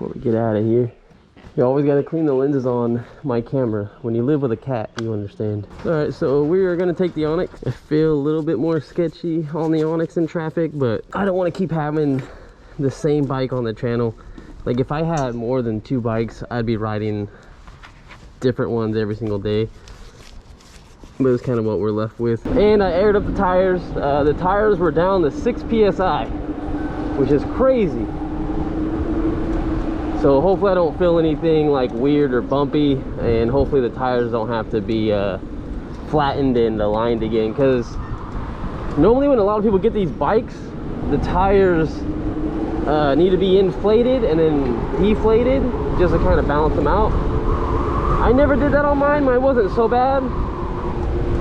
before we get out of here. You always got to clean the lenses on my camera. When you live with a cat, you understand. All right, so we are going to take the Onyx. I feel a little bit more sketchy on the Onyx in traffic, but I don't want to keep having the same bike on the channel. Like if I had more than 2 bikes, I'd be riding different ones every single day. But it's kind of what we're left with. And I aired up the tires. The tires were down to 6 psi, which is crazy. So hopefully I don't feel anything like weird or bumpy, and hopefully the tires don't have to be flattened and aligned again, because normally when a lot of people get these bikes, the tires need to be inflated and then deflated just to kind of balance them out. I never did that on mine. Mine wasn't so bad,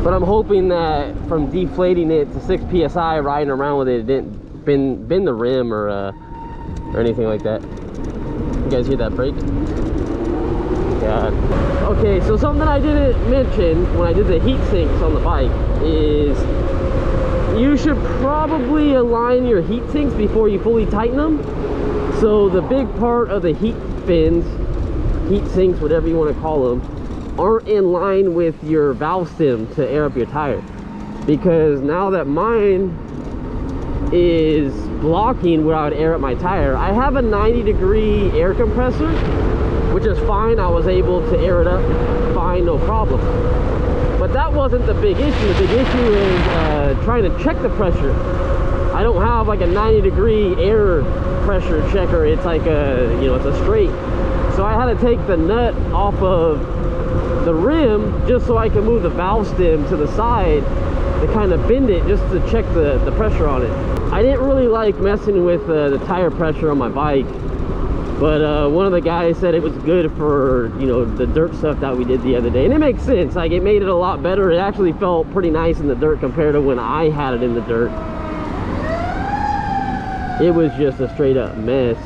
but I'm hoping that from deflating it to 6 psi, riding around with it, it didn't bend the rim or anything like that. You guys hear that brake? God. Okay, so something I didn't mention when I did the heat sinks on the bike is you should probably align your heat sinks before you fully tighten them. So the big part of the heat fins, heat sinks, whatever you want to call them, aren't in line with your valve stem to air up your tire. Because now that mine is blocking where I would air up my tire, I have a 90-degree air compressor, which is fine. I was able to air it up fine, no problem. But that wasn't the big issue. The big issue is trying to check the pressure. I don't have like a 90-degree air pressure checker. It's like a, you know, it's a straight. So I had to take the nut off of the rim just so I could move the valve stem to the side to kind of bend it just to check the pressure on it. I didn't really like messing with the tire pressure on my bike, but one of the guys said it was good for, you know, the dirt stuff that we did the other day, and it makes sense. Like, it made it a lot better. It actually felt pretty nice in the dirt compared to when I had it in the dirt. It was just a straight up mess.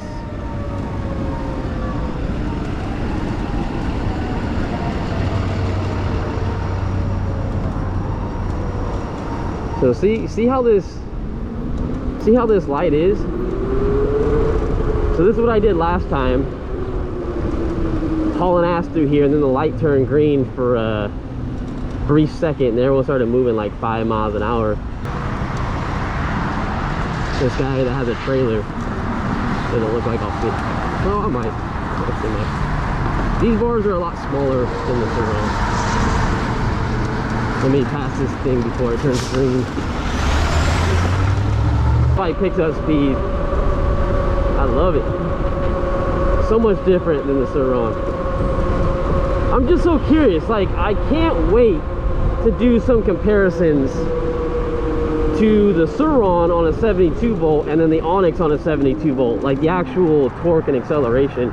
So see how this light is? So this is what I did last time, hauling ass through here, and then the light turned green for a brief second, and everyone started moving like 5 miles an hour. This guy that has a trailer doesn't look like I'll fit. Well, I might. These bars are a lot smaller than the Surround. Let me pass this thing before it turns green. Bike picks up speed. I love it. So much different than the Surround. I'm just so curious. Like, I can't wait to do some comparisons to the Surround on a 72 volt and then the Onyx on a 72 volt. Like the actual torque and acceleration.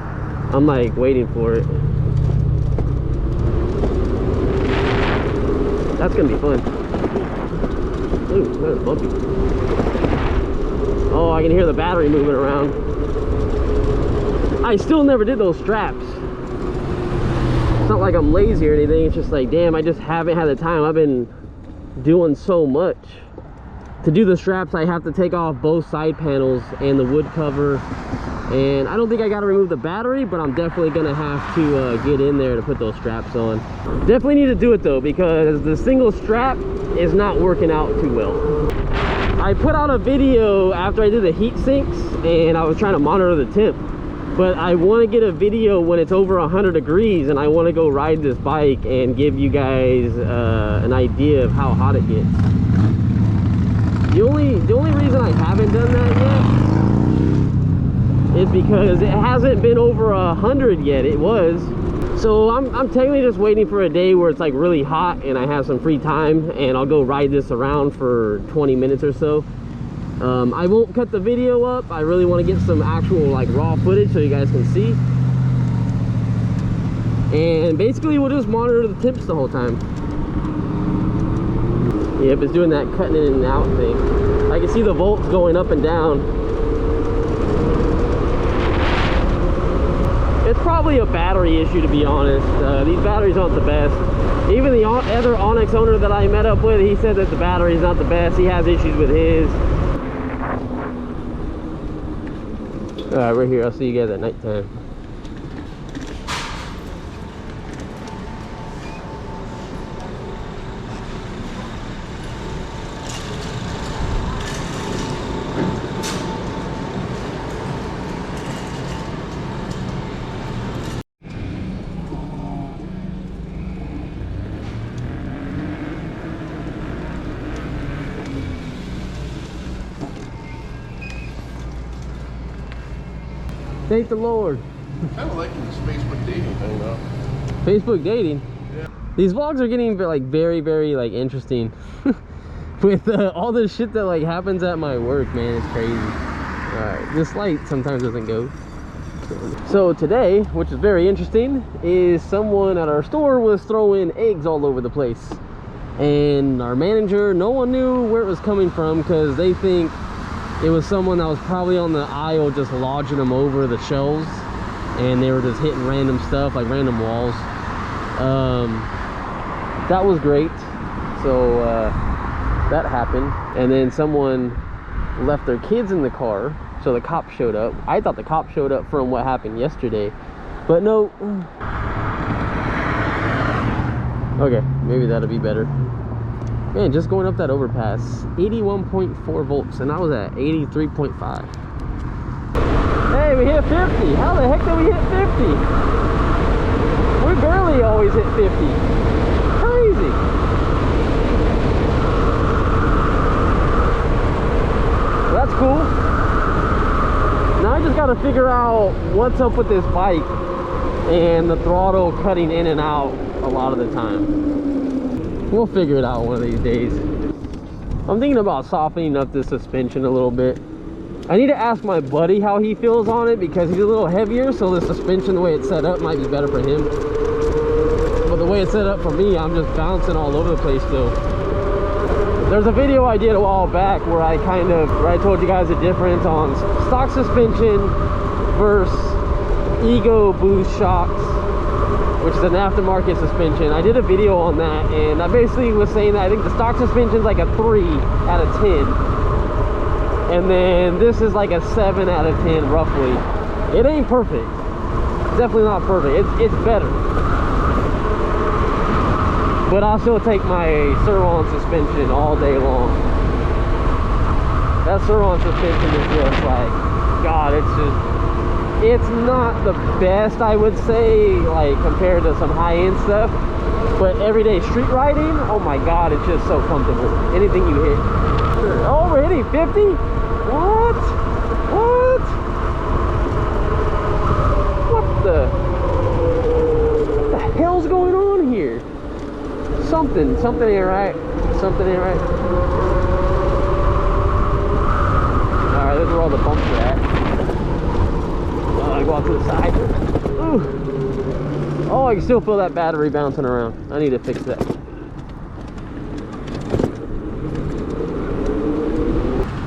I'm like waiting for it. That's gonna be fun. Ooh, that is bumpy. Oh, I can hear the battery moving around. I still never did those straps. It's not like I'm lazy or anything. It's just like, damn, I just haven't had the time. I've been doing so much. To do the straps, I have to take off both side panels and the wood cover. And I don't think I got to remove the battery, but I'm definitely going to have to get in there to put those straps on. Definitely need to do it though, because the single strap is not working out too well. I put out a video after I did the heat sinks, and I was trying to monitor the temp. But I want to get a video when it's over 100 degrees, and I want to go ride this bike and give you guys an idea of how hot it gets. The only reason I haven't done that yet is because it hasn't been over 100 yet. It was. So I'm technically just waiting for a day where it's like really hot and I have some free time, and I'll go ride this around for 20 minutes or so. I won't cut the video up. I really want to get some actual like raw footage so you guys can see. And basically we'll just monitor the temps the whole time. Yep, it's doing that cutting in and out thing. I can see the volts going up and down. It's probably a battery issue, to be honest. These batteries aren't the best. Even the other Onyx owner that I met up with, he said that the battery's not the best. He has issues with his. Alright, we're here. I'll see you guys at nighttime. Thank the Lord. Kind of liking this Facebook dating thing though. Facebook dating? Yeah. These vlogs are getting like very like interesting. With all this shit that like happens at my work, man, it's crazy. Alright, this light sometimes doesn't go. So today, which is very interesting, is someone at our store was throwing eggs all over the place. And our manager, no one knew where it was coming from because they think it was someone that was probably on the aisle just lodging them over the shelves. And they were just hitting random stuff, like random walls. That was great. So that happened. And then someone left their kids in the car. So the cop showed up. I thought the cop showed up from what happened yesterday, but no. Okay, maybe that'll be better. Man, just going up that overpass, 81.4 volts, and I was at 83.5. Hey, we hit 50. How the heck did we hit 50? We barely always hit 50. Crazy. Well, that's cool. Now I just got to figure out what's up with this bike and the throttle cutting in and out a lot of the time. We'll figure it out one of these days. I'm thinking about softening up this suspension a little bit. I need to ask my buddy how he feels on it because he's a little heavier, so the suspension, the way it's set up, might be better for him. But the way it's set up for me, I'm just bouncing all over the place still. There's a video I did a while back where I told you guys the difference on stock suspension versus Ego Boost shocks, which is an aftermarket suspension. I did a video on that, and I basically was saying that I think the stock suspension is like a 3 out of 10. And then this is like a 7 out of 10 roughly. It ain't perfect. It's definitely not perfect. It's better. But I'll still take my Sur-Ron suspension all day long. That Sur-Ron suspension is just like, God, it's not the best, I would say, like compared to some high-end stuff. But everyday street riding, oh my God, it's just so comfortable. Anything you hit. Oh, we're hitting 50? What? What the hell's going on here? Something ain't right. Something ain't right. Alright, those are all the bumps are at. I go out to the side. Ooh. Oh, I can still feel that battery bouncing around. I need to fix that.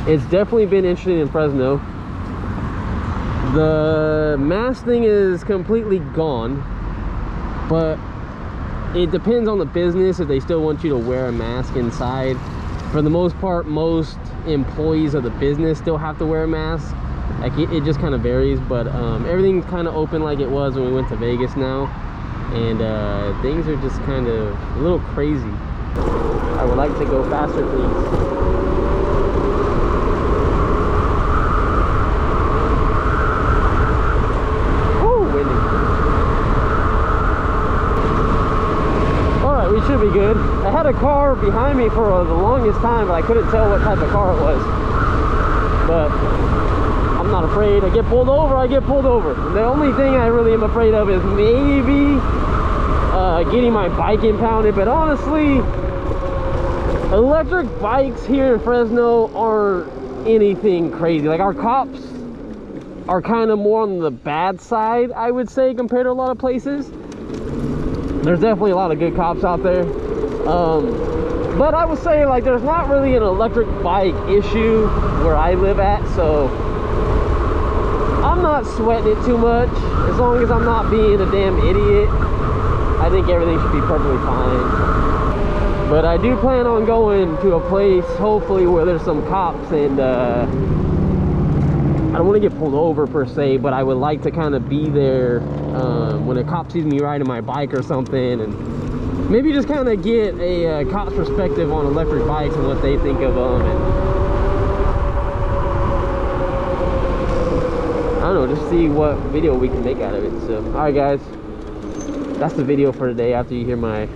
It's definitely been interesting in Fresno. The mask thing is completely gone, but it depends on the business if they still want you to wear a mask inside. For the most part, most employees of the business still have to wear a mask. Like it just kind of varies, but everything's kind of open like it was when we went to Vegas now, and things are just kind of a little crazy. I would like to go faster, please. We should be good. I had a car behind me for the longest time, but I couldn't tell what type of car it was. But I'm not afraid. I get pulled over, I get pulled over. The only thing I really am afraid of is maybe getting my bike impounded. But honestly, electric bikes here in Fresno aren't anything crazy. Like, our cops are kind of more on the bad side, I would say, compared to a lot of places. There's definitely a lot of good cops out there, but I would say, like, there's not really an electric bike issue where I live at, so I'm not sweating it too much. As long as I'm not being a damn idiot, I think everything should be perfectly fine. But I do plan on going to a place, hopefully, where there's some cops, and I don't want to get pulled over per se, but I would like to kind of be there when a cop sees me riding my bike or something, and maybe just kind of get a cop's perspective on electric bikes and what they think of them. And I don't know, just see what video we can make out of it. So, all right, guys, that's the video for today. After you hear my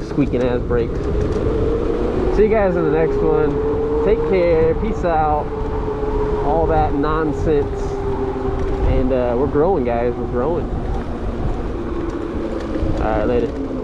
squeaking ass brakes, see you guys in the next one. Take care, peace out, all that nonsense. And we're growing, guys. We're growing. All right, later.